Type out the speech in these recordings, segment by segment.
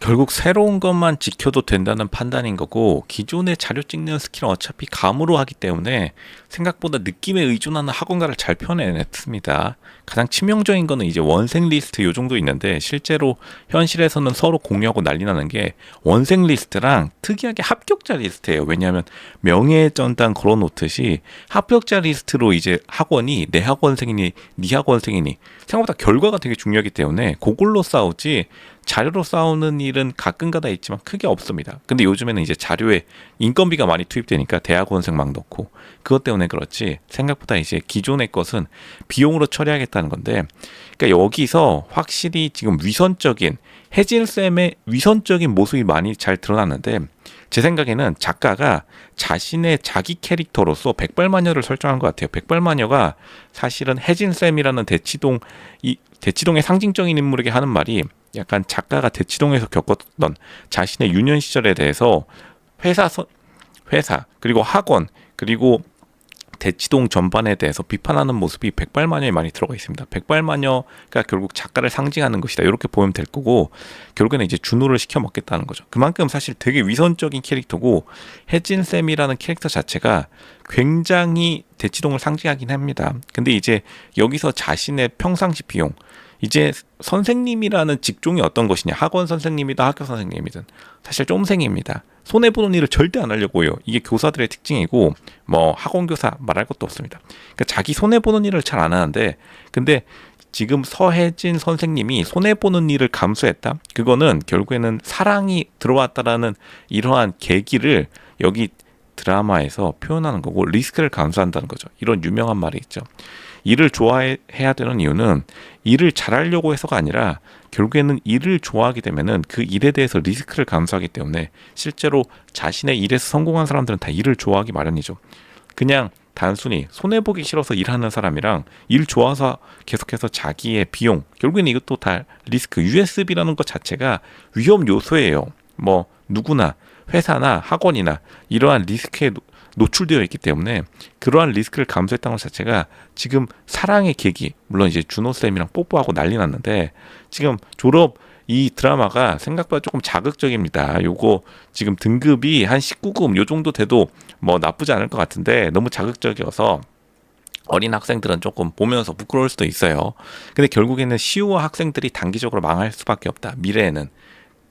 결국 새로운 것만 지켜도 된다는 판단인 거고, 기존의 자료 찍는 스킬은 어차피 감으로 하기 때문에 생각보다 느낌에 의존하는 학원가를 잘 펴내냈습니다. 가장 치명적인 거는 이제 원생 리스트 요 정도 있는데, 실제로 현실에서는 서로 공유하고 난리 나는 게 원생 리스트랑 특이하게 합격자 리스트예요. 왜냐하면 명예의 전당 걸어놓듯이 합격자 리스트로 이제 학원이 내 학원생이니 네 학원생이니 생각보다 결과가 되게 중요하기 때문에 그걸로 싸우지, 자료로 싸우는 일은 가끔가다 있지만 크게 없습니다. 근데 요즘에는 이제 자료에 인건비가 많이 투입되니까 대학원생 막 넣고, 그것 때문에 그렇지 생각보다 이제 기존의 것은 비용으로 처리하겠다는 건데, 그러니까 여기서 확실히 지금 위선적인 혜진쌤의 위선적인 모습이 많이 잘 드러났는데, 제 생각에는 작가가 자신의 자기 캐릭터로서 백발마녀를 설정한 것 같아요. 백발마녀가 사실은 혜진쌤이라는 대치동의 상징적인 인물에게 하는 말이, 약간 작가가 대치동에서 겪었던 자신의 유년 시절에 대해서 회사 그리고 학원 그리고 대치동 전반에 대해서 비판하는 모습이 백발마녀에 많이 들어가 있습니다. 백발마녀가 결국 작가를 상징하는 것이다, 이렇게 보면 될 거고, 결국에는 이제 준호를 시켜 먹겠다는 거죠. 그만큼 사실 되게 위선적인 캐릭터고, 혜진쌤이라는 캐릭터 자체가 굉장히 대치동을 상징하긴 합니다. 근데 이제 여기서 자신의 평상시 비용, 이제 선생님이라는 직종이 어떤 것이냐, 학원 선생님이든 학교 선생님이든 사실 쫌생입니다. 손해보는 일을 절대 안 하려고 해요. 이게 교사들의 특징이고, 뭐 학원교사 말할 것도 없습니다. 그러니까 자기 손해보는 일을 잘 안 하는데, 근데 지금 서혜진 선생님이 손해보는 일을 감수했다? 그거는 결국에는 사랑이 들어왔다라는 이러한 계기를 여기 드라마에서 표현하는 거고, 리스크를 감수한다는 거죠. 이런 유명한 말이 있죠. 일을 좋아해야 되는 이유는 일을 잘하려고 해서가 아니라, 결국에는 일을 좋아하게 되면은 그 일에 대해서 리스크를 감수하기 때문에, 실제로 자신의 일에서 성공한 사람들은 다 일을 좋아하기 마련이죠. 그냥 단순히 손해보기 싫어서 일하는 사람이랑 일 좋아서 계속해서 자기의 비용, 결국에는 이것도 다 리스크, USB라는 것 자체가 위험 요소예요. 뭐 누구나 회사나 학원이나 이러한 리스크에 노출되어 있기 때문에, 그러한 리스크를 감수했다는 것 자체가 지금 사랑의 계기, 물론 이제 준호쌤이랑 뽀뽀하고 난리 났는데, 지금 이 드라마가 생각보다 조금 자극적입니다. 요거 지금 등급이 한 19금 요 정도 돼도 뭐 나쁘지 않을 것 같은데, 너무 자극적이어서 어린 학생들은 조금 보면서 부끄러울 수도 있어요. 근데 결국에는 시우와 학생들이 단기적으로 망할 수밖에 없다, 미래에는.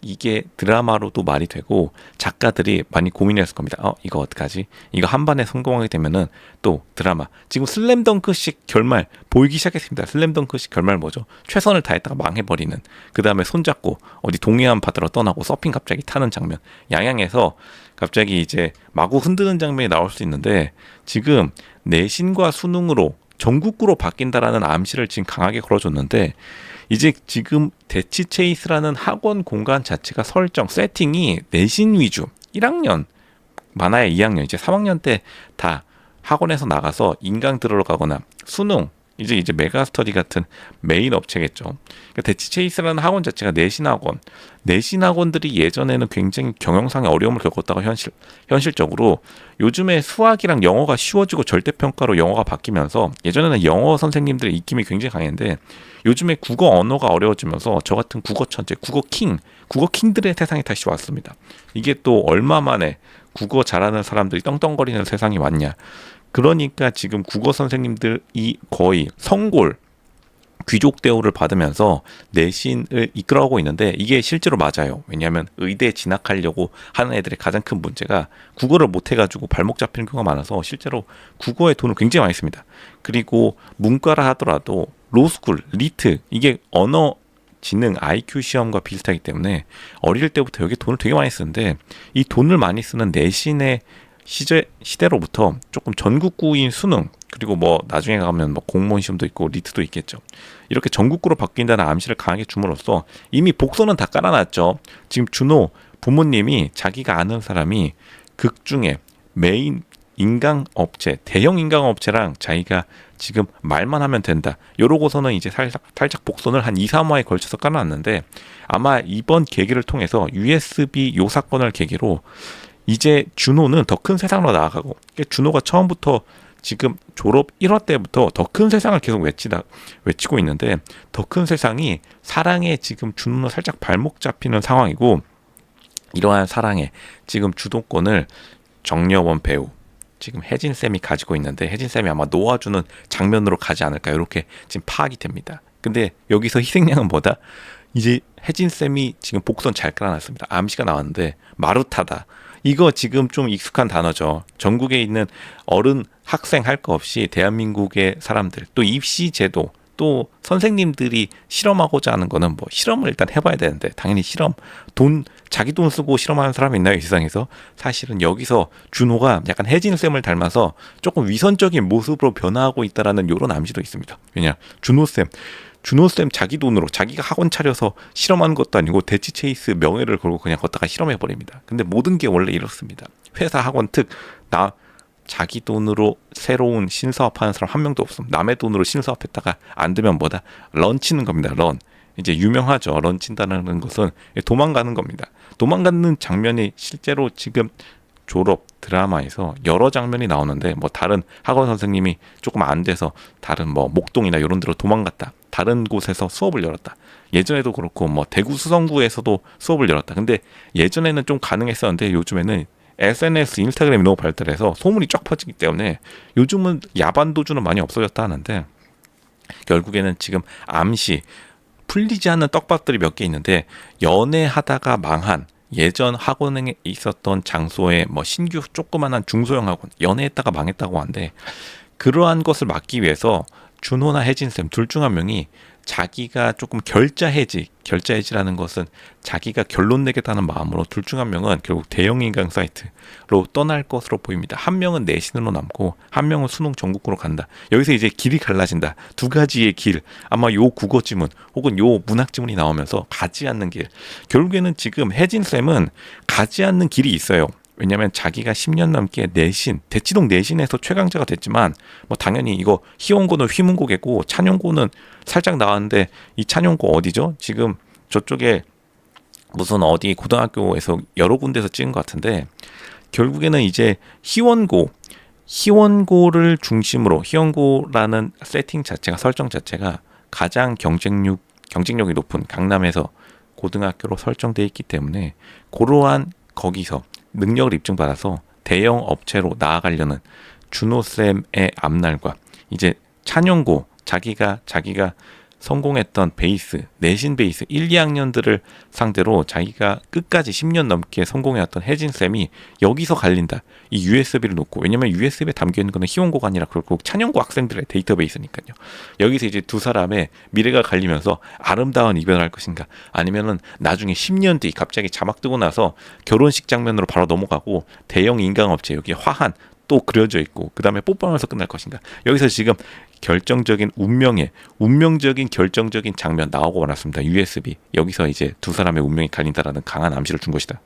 이게 드라마로도 말이 되고, 작가들이 많이 고민했을 겁니다. 이거 어떡하지? 이거 한 반에 성공하게 되면은 또 드라마, 지금 슬램덩크식 결말 보이기 시작했습니다. 슬램덩크식 결말 뭐죠? 최선을 다했다가 망해버리는, 그 다음에 손잡고 어디 동해안 바다로 떠나고 서핑 갑자기 타는 장면, 양양에서 갑자기 이제 마구 흔드는 장면이 나올 수 있는데, 지금 내신과 수능으로 전국구로 바뀐다라는 암시를 지금 강하게 걸어줬는데, 이제 지금 대치체이스라는 학원 공간 자체가 설정, 세팅이 내신 위주, 1학년, 많아야 2학년, 이제 3학년 때 다 학원에서 나가서 인강 들어가거나 수능, 이제 메가스터디 같은 메인 업체겠죠. 그러니까 대치체이스라는 학원 자체가 내신 학원들이 예전에는 굉장히 경영상의 어려움을 겪었다가 현실적으로 요즘에 수학이랑 영어가 쉬워지고 절대평가로 영어가 바뀌면서, 예전에는 영어 선생님들의 입김이 굉장히 강했는데, 요즘에 국어 언어가 어려워지면서 저 같은 국어 천재, 국어 킹들의 세상이 다시 왔습니다. 이게 또 얼마 만에 국어 잘하는 사람들이 떵떵거리는 세상이 왔냐. 그러니까 지금 국어 선생님들이 거의 성골, 귀족 대우를 받으면서 내신을 이끌어가고 있는데, 이게 실제로 맞아요. 왜냐하면 의대에 진학하려고 하는 애들의 가장 큰 문제가 국어를 못해가지고 발목 잡히는 경우가 많아서 실제로 국어에 돈을 굉장히 많이 씁니다. 그리고 문과라 하더라도 로스쿨, 리트, 이게 언어 지능 IQ 시험과 비슷하기 때문에 어릴 때부터 여기 돈을 되게 많이 쓰는데, 이 돈을 많이 쓰는 내신의 시대로부터 조금 전국구인 수능, 그리고 뭐 나중에 가면 뭐 공무원 시험도 있고 리트도 있겠죠. 이렇게 전국구로 바뀐다는 암시를 강하게 줌으로써 이미 복선은 다 깔아놨죠. 지금 준호 부모님이, 자기가 아는 사람이 극 중에 메인 인강업체, 대형 인강업체랑 자기가 지금 말만 하면 된다, 요러고서는 이제 살짝 복선을 한 2, 3화에 걸쳐서 깔아놨는데, 아마 이번 계기를 통해서 USB 요 사건을 계기로 이제 준호는 더 큰 세상으로 나아가고, 준호가 처음부터 지금 졸업 1화 때부터 더 큰 세상을 계속 외치고 있는데, 더 큰 세상이 사랑에 지금 준호 살짝 발목 잡히는 상황이고, 이러한 사랑에 지금 주도권을 정여원 배우, 지금 혜진쌤이 가지고 있는데, 혜진쌤이 아마 놓아주는 장면으로 가지 않을까, 이렇게 지금 파악이 됩니다. 근데 여기서 희생양은 뭐다? 이제 혜진쌤이 지금 복선 잘 깔아놨습니다. 암시가 나왔는데 마루타다. 이거 지금 좀 익숙한 단어죠. 전국에 있는 어른, 학생 할 거 없이 대한민국의 사람들, 또 입시 제도, 또 선생님들이 실험하고자 하는 거는 뭐 실험을 일단 해봐야 되는데, 당연히 실험, 자기 돈 쓰고 실험하는 사람이 있나요, 이 세상에서? 사실은 여기서 준호가 약간 혜진쌤을 닮아서 조금 위선적인 모습으로 변화하고 있다라는 이런 암시도 있습니다. 왜냐, 준호쌤 자기 돈으로 자기가 학원 차려서 실험하는 것도 아니고 대치 체이스 명예를 걸고 그냥 걷다가 실험해버립니다. 근데 모든 게 원래 이렇습니다. 회사, 학원, 자기 돈으로 새로운 신사업하는 사람 한 명도 없음. 남의 돈으로 신사업했다가 안 되면 뭐다? 런치는 겁니다. 이제 유명하죠. 런친다는 것은 도망가는 겁니다. 도망가는 장면이 실제로 지금 졸업 드라마에서 여러 장면이 나오는데, 뭐 다른 학원 선생님이 조금 안 돼서 다른 뭐 목동이나 이런 데로 도망갔다, 다른 곳에서 수업을 열었다, 예전에도 그렇고 뭐 대구 수성구에서도 수업을 열었다. 근데 예전에는 좀 가능했었는데 요즘에는 SNS, 인스타그램이 너무 발달해서 소문이 쫙 퍼지기 때문에 요즘은 야반 도주는 많이 없어졌다 하는데, 결국에는 지금 암시, 풀리지 않는 떡밥들이 몇 개 있는데, 연애하다가 망한 예전 학원에 있었던 장소에 뭐 신규 조그만한 중소형 학원, 연애했다가 망했다고 하는데, 그러한 것을 막기 위해서 준호나 혜진쌤 둘 중 한 명이 자기가 조금 결자해지라는 것은 자기가 결론 내겠다는 마음으로 둘 중 한 명은 결국 대형 인강 사이트로 떠날 것으로 보입니다. 한 명은 내신으로 남고 한 명은 수능 전국구로 간다. 여기서 이제 길이 갈라진다. 두 가지의 길, 아마 요 국어 지문 혹은 요 문학 지문이 나오면서 가지 않는 길. 결국에는 지금 혜진쌤은 가지 않는 길이 있어요. 왜냐하면 자기가 10년 넘게 대치동 내신에서 최강자가 됐지만, 뭐 당연히 이거 희원고는 휘문고개고 찬용고는 살짝 나왔는데, 이 찬용고 어디죠? 지금 저쪽에 무슨 어디 고등학교에서 여러 군데서 찍은 것 같은데, 결국에는 이제 희원고를 중심으로, 희원고라는 세팅 자체가, 설정 자체가 가장 경쟁력이 높은 강남에서 고등학교로 설정되어 있기 때문에, 그러한 거기서 능력을 입증받아서 대형 업체로 나아가려는 준호쌤의 앞날과, 이제 찬용고, 자기가 성공했던 베이스, 내신 베이스 1, 2학년들을 상대로 자기가 끝까지 10년 넘게 성공해왔던 혜진쌤이 여기서 갈린다. 이 USB를 놓고, 왜냐면 USB에 담겨있는 거는 희원고가 아니라 결국 찬용고 학생들의 데이터베이스니까요. 여기서 이제 두 사람의 미래가 갈리면서 아름다운 이별을 할 것인가, 아니면은 나중에 10년 뒤 갑자기 자막 뜨고 나서 결혼식 장면으로 바로 넘어가고 대형 인강업체, 여기 화한 또 그려져 있고 그 다음에 뽀뽀하면서 끝날 것인가. 여기서 지금 운명적인 결정적인 장면 나오고 말았습니다. USB. 여기서 이제 두 사람의 운명이 갈린다라는 강한 암시를 준 것이다.